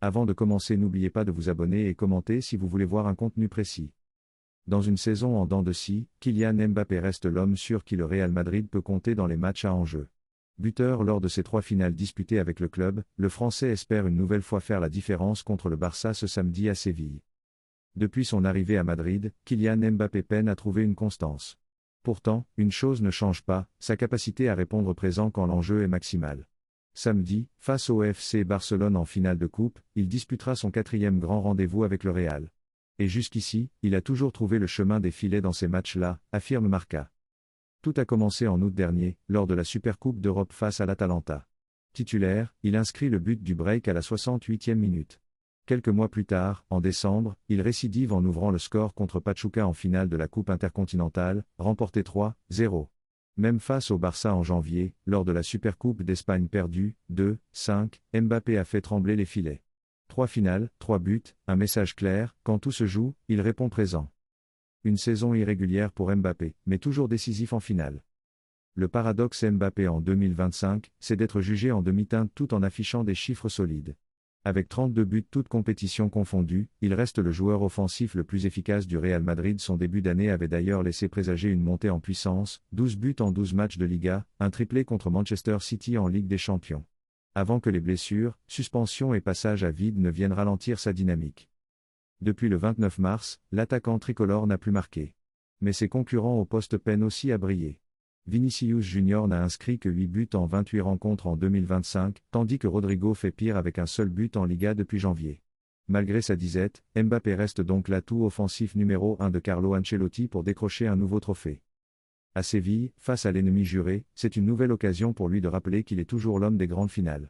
Avant de commencer, n'oubliez pas de vous abonner et commenter si vous voulez voir un contenu précis. Dans une saison en dents de scie, Kylian Mbappé reste l'homme sur qui le Real Madrid peut compter dans les matchs à enjeu. Buteur lors de ses 3 finales disputées avec le club, le Français espère une nouvelle fois faire la différence contre le Barça ce samedi à Séville. Depuis son arrivée à Madrid, Kylian Mbappé peine à trouver une constance. Pourtant, une chose ne change pas, sa capacité à répondre présent quand l'enjeu est maximal. Samedi, face au FC Barcelone en finale de coupe, il disputera son 4e grand rendez-vous avec le Real. Et jusqu'ici, il a toujours trouvé le chemin des filets dans ces matchs-là, affirme Marca. Tout a commencé en août dernier, lors de la Supercoupe d'Europe face à l'Atalanta. Titulaire, il inscrit le but du break à la 68e minute. Quelques mois plus tard, en décembre, il récidive en ouvrant le score contre Pachuca en finale de la Coupe intercontinentale, remportée 3-0. Même face au Barça en janvier, lors de la Supercoupe d'Espagne perdue, 2-5, Mbappé a fait trembler les filets. 3 finales, 3 buts, un message clair, quand tout se joue, il répond présent. Une saison irrégulière pour Mbappé, mais toujours décisif en finale. Le paradoxe Mbappé en 2025, c'est d'être jugé en demi-teinte tout en affichant des chiffres solides. Avec 32 buts toutes compétitions confondues, il reste le joueur offensif le plus efficace du Real Madrid. Son début d'année avait d'ailleurs laissé présager une montée en puissance, 12 buts en 12 matchs de Liga, un triplé contre Manchester City en Ligue des Champions. Avant que les blessures, suspensions et passages à vide ne viennent ralentir sa dynamique. Depuis le 29 mars, l'attaquant tricolore n'a plus marqué. Mais ses concurrents au poste peinent aussi à briller. Vinicius Junior n'a inscrit que 8 buts en 28 rencontres en 2025, tandis que Rodrigo fait pire avec un seul but en Liga depuis janvier. Malgré sa disette, Mbappé reste donc l'atout offensif numéro 1 de Carlo Ancelotti pour décrocher un nouveau trophée. À Séville, face à l'ennemi juré, c'est une nouvelle occasion pour lui de rappeler qu'il est toujours l'homme des grandes finales.